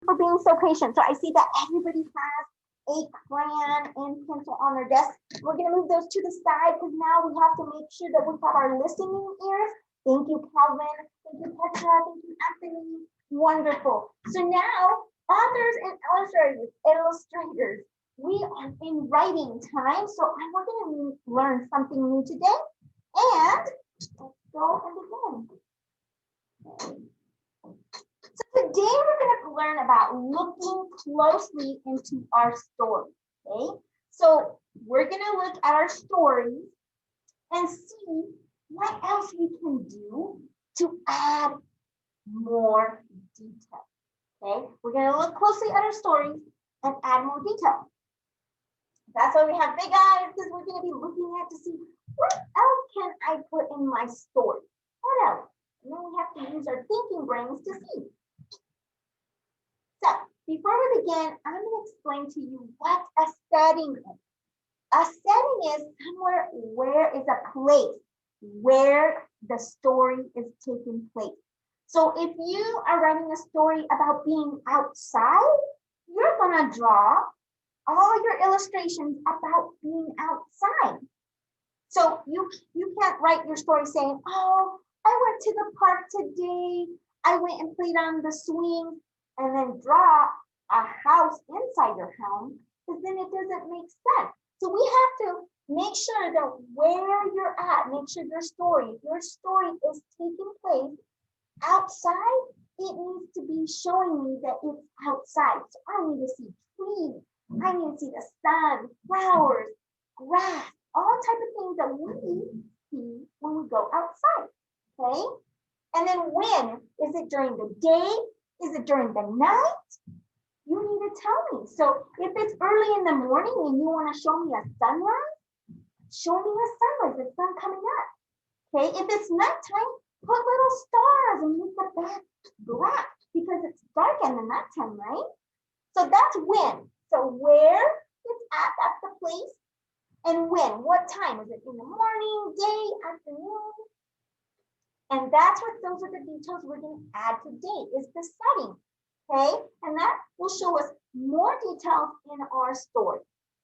for being so patient. So I see that everybody has a crayon and pencil on their desk. We're going to move those to the side because now we have to make sure that we have our listening ears. Thank you, Calvin. Thank you, Petra. Thank you, Anthony. Wonderful. So now, authors and illustrators, we are in writing time. So we're going to learn something new today. And let's go and begin. So today we're going to learn about looking closely into our story, okay? So we're going to look at our stories and see what else we can do to add more detail, okay? We're going to look closely at our stories and add more detail. That's why we have big eyes, because we're going to be looking at to see what else can I put in my story? What else? And then we have to use our thinking brains to see. So before we begin, I'm going to explain to you what a setting is. A setting is somewhere where is a place where the story is taking place. So if you are writing a story about being outside, you're going to draw all your illustrations about being outside. So you can't write your story saying, oh, I went to the park today, I went and played on the swing, and then draw a house inside your home, because then it doesn't make sense. So we have to make sure that where you're at, make sure your story is taking place outside, it needs to be showing me that it's outside. So I need to see trees, I need to see the sun, flowers, grass, all type of things that we see when we go outside, okay? And then when? Is it during the day? Is it during the night? You need to tell me. So if it's early in the morning and you want to show me a sunrise, show me a sunrise, the sun coming up. Okay, if it's nighttime, put little stars and make the back black because it's dark in the nighttime, right? So that's when. So where it's at, that's the place. And when, what time? Is it in the morning, day, afternoon? And that's what those are the details we're going to add today is the setting. Okay, and that will show us more details in our story.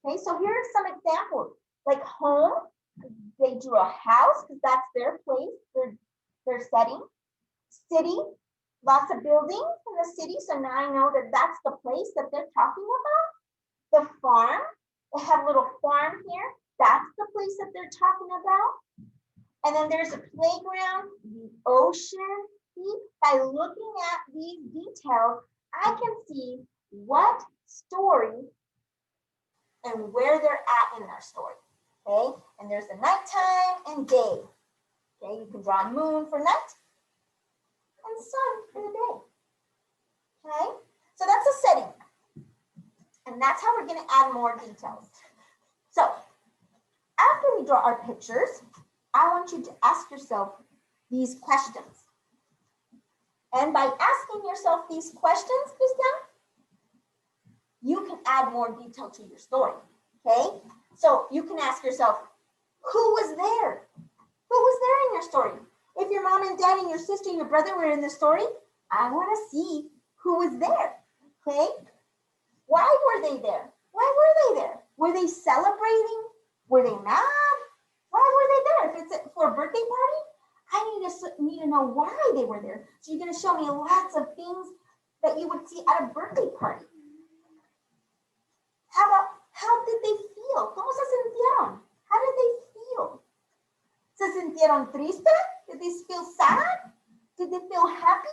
Okay, so here are some examples. Like home, they drew a house because that's their place, their setting. City, lots of buildings in the city, so now I know that that's the place that they're talking about. The farm, they have a little farm here. That's the place that they're talking about. And then there's a playground, the ocean. See, by looking at these details, I can see what story and where they're at in their story. Okay, and there's the nighttime and day. Okay, you can draw a moon for night and sun for the day. Okay, so that's a setting. And that's how we're going to add more details. So after we draw our pictures, I want you to ask yourself these questions. And by asking yourself these questions, Christian, you can add more detail to your story, okay? So you can ask yourself, who was there? Who was there in your story? If your mom and dad and your sister and your brother were in the story, I want to see who was there, okay? Why were they there? Why were they there? Were they celebrating? Were they mad? Why were they there? If it's for a birthday party, I need to know why they were there. So you're going to show me lots of things that you would see at a birthday party. How did they feel? ¿Cómo se sintieron? How did they feel? ¿Se sintieron triste? Did they feel sad? Did they feel happy?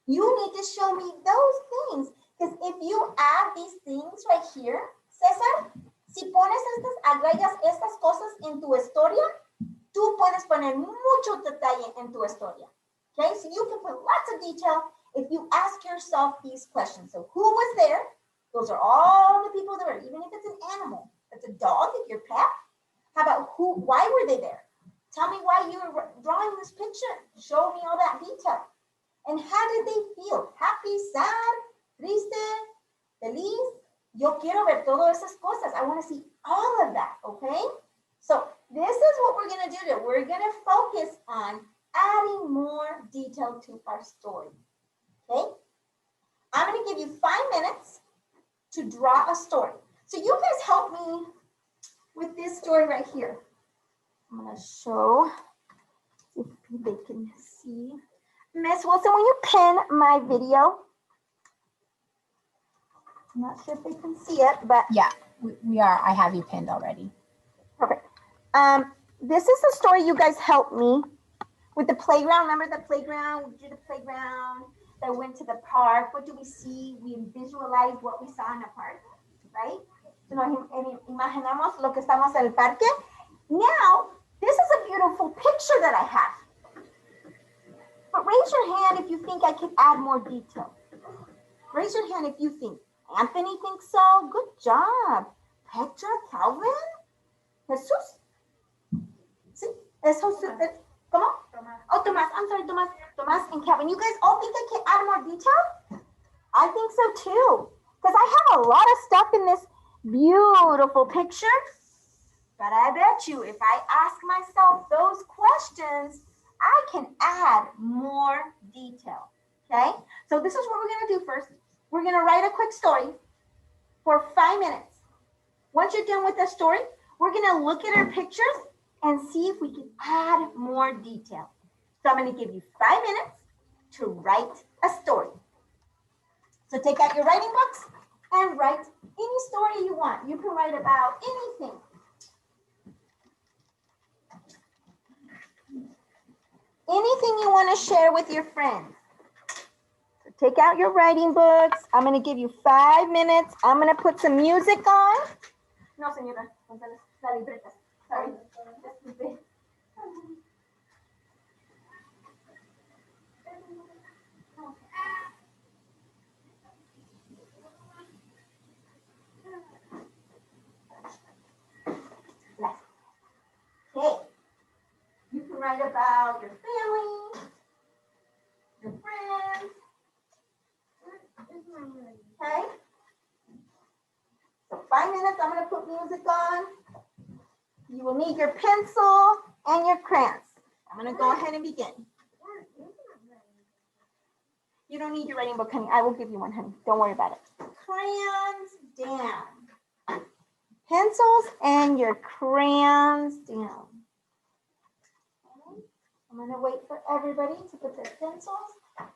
You need to show me those things. Because if you add these things right here, César, si pones agregas estas cosas en tu historia, tú puedes poner mucho detalle en tu historia. Okay, so you can put lots of detail if you ask yourself these questions. So who was there? Those are all the people that were, even if it's an animal, it's a dog, if your pet. How about why were they there? Tell me why you were drawing this picture. Show me all that detail. And how did they feel? Happy, sad, triste, feliz? Yo quiero ver todas esas cosas. I want to see all of that, okay? So this is what we're going to do today. We're going to focus on adding more detail to our story, okay? I'm going to give you 5 minutes to draw a story. So you guys help me with this story right here. I'm going to show if they can see. Miss Wilson, will you pin my video? I'm not sure if they can see it, but Yeah, we are. I have you pinned already. perfect. This is the story you guys helped me with the playground. Remember the playground? We did the playground. That went to the park. What do we see? We visualized what we saw in the park, right? So nos imaginamos lo que estamos en el parque. Now, this is a beautiful picture that I have. But raise your hand if you think I could add more detail. Raise your hand if you think. Anthony thinks so. Good job. Petra, Calvin, Jesus. Sí, es Jesus. ¿Cómo? Oh, Tomas. I'm sorry, Tomas. Tomas and Calvin. You guys all think I can add more detail? I think so too. Because I have a lot of stuff in this beautiful picture. But I bet you if I ask myself those questions, I can add more detail. Okay? So this is what we're going to do first. We're going to write a quick story for 5 minutes. Once you're done with the story, we're going to look at our pictures and see if we can add more detail. So I'm going to give you 5 minutes to write a story. So take out your writing books and write any story you want. You can write about anything. Anything you want to share with your friends. So take out your writing books. I'm going to give you 5 minutes. I'm going to put some music on. No, señora. La libreta. Sorry. Okay. You can write about your family, your friends. Okay. So 5 minutes, I'm going to put music on. You will need your pencil and your crayons. I'm going to go ahead and begin. You don't need your writing book, honey. I will give you one, honey. Don't worry about it. Crayons down. Pencils and your crayons down. Okay. I'm going to wait for everybody to put their pencils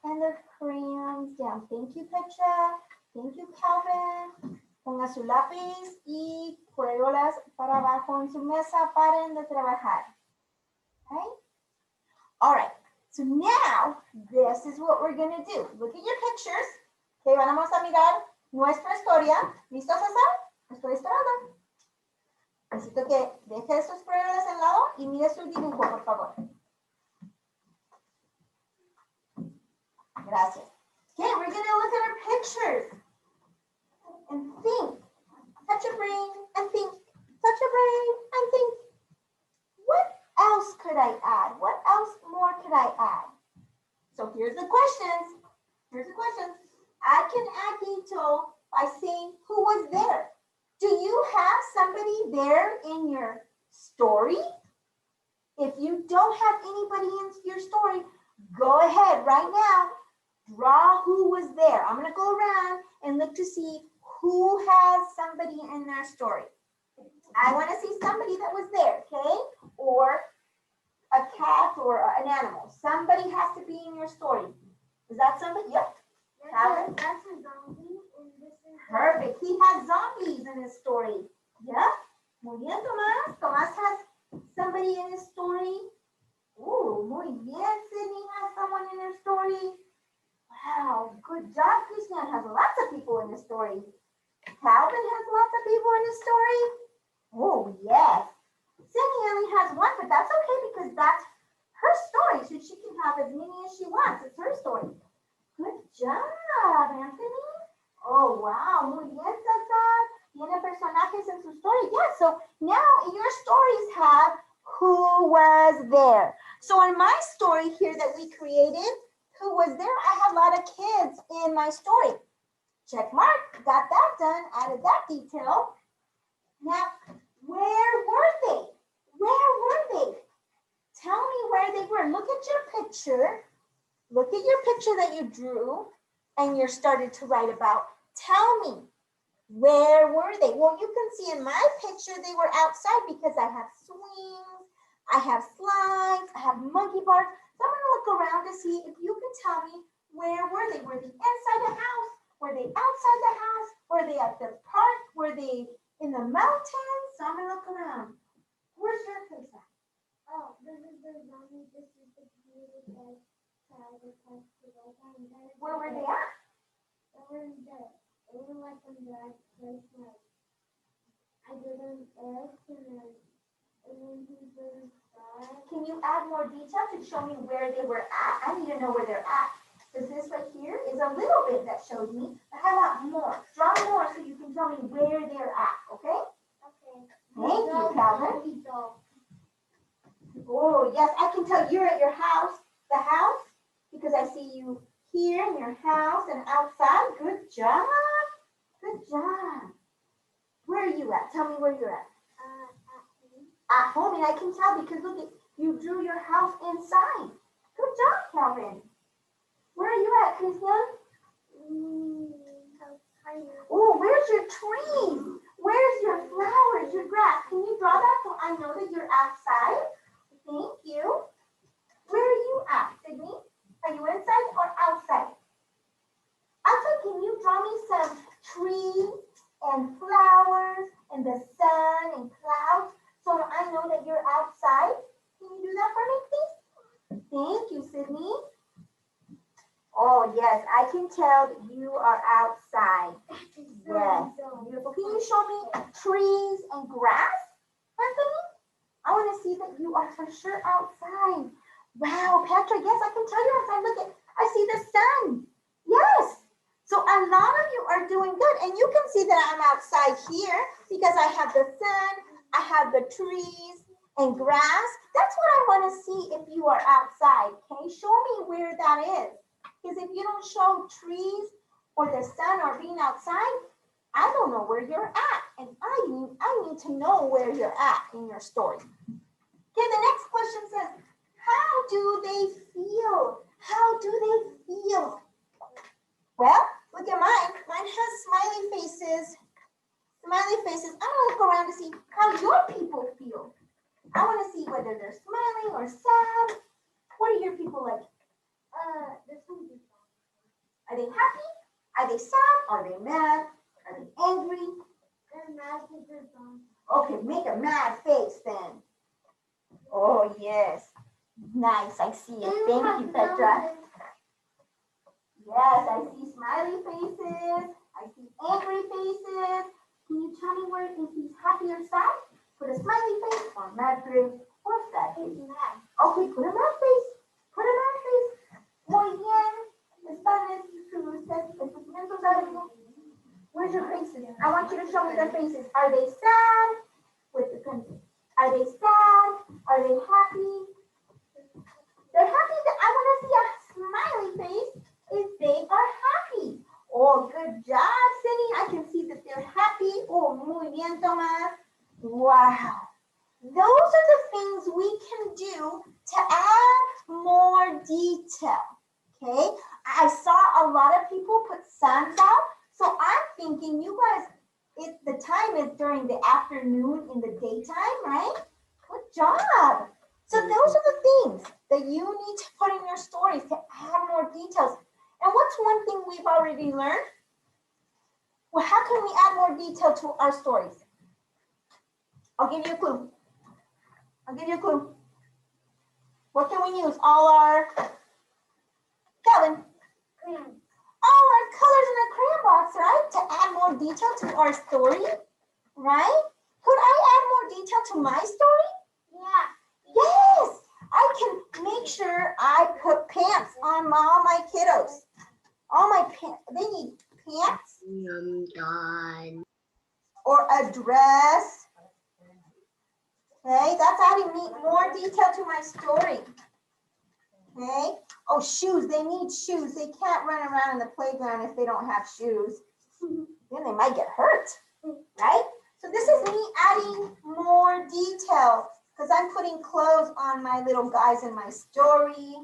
and their crayons down. Thank you, Petra. Thank you, Calvin. Ponga su lápiz y crayolas para abajo en su mesa. Paren de trabajar. Okay? All right. So now, this is what we're going to do. Look at your pictures. Okay, vamos a mirar nuestra historia. ¿Listo, César? Estoy esperando. Necesito que deje esos crayolas en lado y mire su dibujo, por favor. Gracias. Okay, we're going to look at our pictures and think. Touch your brain and think. Touch your brain and think. What else could I add? What else more could I add? So here's the questions. Here's the questions. I can add detail by saying who was there. Do you have somebody there in your story? If you don't have anybody in your story, go ahead right now. Draw who was there. I'm going to go around and look to see who has somebody in their story. I want to see somebody that was there, okay? Or a cat or an animal. Somebody has to be in your story. Is that somebody? Yep. That's a zombie. And this is Perfect. He has zombies in his story. Yep. Muy bien, Tomás. Tomás has somebody in his story. Ooh, muy bien. Sydney has someone in her story. Wow, good job. Christian has lots of people in his story. Calvin has lots of people in his story. Oh, yes. Sydney only has one, but that's okay because that's her story. So she can have as many as she wants. It's her story. Good job, Anthony. Oh, wow. Muy bien, César. Tiene personajes en su story. Yeah, so now your stories have who was there. So in my story here that we created, who was there? I had a lot of kids in my story. Check mark. Got that done. Added that detail. Now, where were they? Where were they? Tell me where they were. Look at your picture. Look at your picture that you drew and you're started to write about. Tell me, where were they? Well, you can see in my picture, they were outside because I have swings, I have slides, I have monkey bars. So I'm gonna look around to see if you can tell me, where were they? Were they inside the house? Were they outside the house? Were they at the park? Were they in the mountains? So I'm gonna look around. Where's your place at? Oh, this is the zombie. This is the community that Where were they at? It was like in the place like I did an egg and then he did fry. Can you add more detail to show me where they were at? I need to know where they're at. Because this right here is a little bit that shows me, but how about more? Draw more so you can tell me where they're at, okay? Okay. Thank you, Calvin. Oh, yes, I can tell you're at your house, the house, because I see you here in your house and outside. Good job. Good job. Where are you at? Tell me where you're at. At home, and I can tell because look, you drew your house inside. Good job, Calvin. Where are you at, Christian? Oh, where's your trees? Where's your flowers, your grass? Can you draw that so I know that you're outside? Thank you. Where are you at, Sydney? Are you inside or outside? Outside, can you draw me some trees and flowers and the sun and clouds so I know that you're outside? Can you do that for me, please? Thank you, Sydney. Oh, yes, I can tell that you are outside. Yes, beautiful. Can you show me trees and grass, Anthony? I want to see that you are for sure outside. Wow, Petra, yes, I can tell you're outside. Look at, I see the sun. Yes. So a lot of you are doing good. And you can see that I'm outside here because I have the sun, I have the trees and grass. That's what I want to see if you are outside. Okay, show me where that is. Because if you don't show trees or the sun or being outside, I don't know where you're at. And I need to know where you're at in your story. Okay, the next question says, how do they feel? How do they feel? Well, look at mine. Mine has smiley faces. Smiley faces. I'm gonna look around to see how your people feel. I want to see whether they're smiling or sad. What are your people like? This one's Are they happy? Are they sad? Are they mad? Are they angry? They're mad because they're gone. Okay, make a mad face then. Oh, yes. Nice, I see it. Thank you, Petra. Yes, I see smiley faces. I see angry faces. Can you tell me where if he's happy or sad? Put a smiley face or mad face or sad face. Okay, put a mad face. Put a mad face. Muy bien. Están estos algo. Where's your faces? I want you to show me their faces. Are they sad? With the pencil. Are they sad? Are they happy? They're happy. I want to see a smiley face if they are happy. Oh, good job, Cindy. I can see that they're happy. Oh, muy bien, Tomás. Wow. Those are the things we can do to add more detail. Okay. I saw a lot of people put suns out. So I'm thinking you guys, the time is during the afternoon in the daytime, right? Good job. So those are the things that you need to put in your stories to add more details. And what's one thing we've already learned? Well, how can we add more detail to our stories? I'll give you a clue. I'll give you a clue. What can we use? All our, Kevin, all our colors in the crayon box, right? To add more detail to our story, right? Could I add more detail to my story? Yeah. Yes, I can make sure I put pants on all my kiddos. All my pants, they need pants. I'm done. Or a dress. Okay, that's adding more detail to my story. Okay. Oh, shoes, they need shoes. They can't run around in the playground if they don't have shoes. Then they might get hurt, right? So this is me adding more detail because I'm putting clothes on my little guys in my story.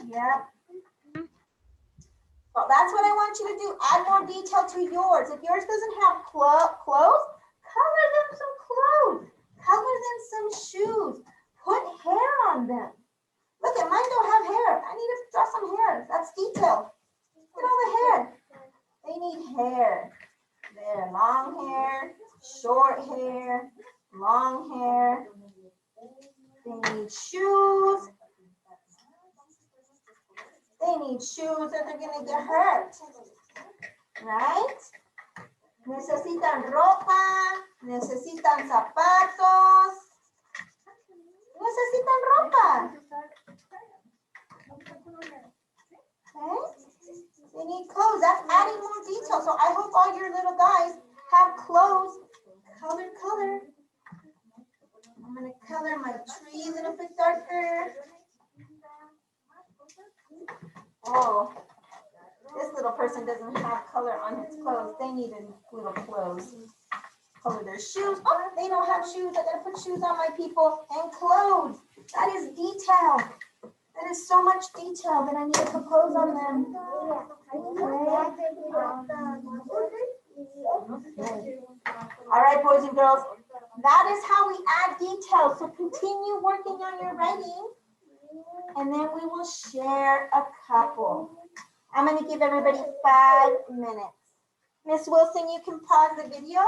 Yep. So that's what I want you to do. Add more detail to yours. If yours doesn't have clothes, color them some clothes. Color them some shoes. Put hair on them. Look at mine don't have hair. I need to draw some hair. That's detail. Look at all the hair. They need hair. There, long hair, short hair, long hair. They need shoes. They need shoes or they're gonna get hurt. Right? Necesitan ropa, necesitan zapatos. Necesitan ropa. Okay? They need clothes. That's adding more detail. So I hope all your little guys have clothes. Color. I'm gonna color my tree a little bit darker. Oh, this little person doesn't have color on his clothes. They need a little clothes. Color their shoes. Oh, they don't have shoes. I gotta put shoes on my people and clothes. That is detail. That is so much detail that I need to put clothes on them. All right, boys and girls. That is how we add detail. So continue working on your writing. And then we will share a couple. I'm going to give everybody 5 minutes. Miss Wilson, you can pause the video.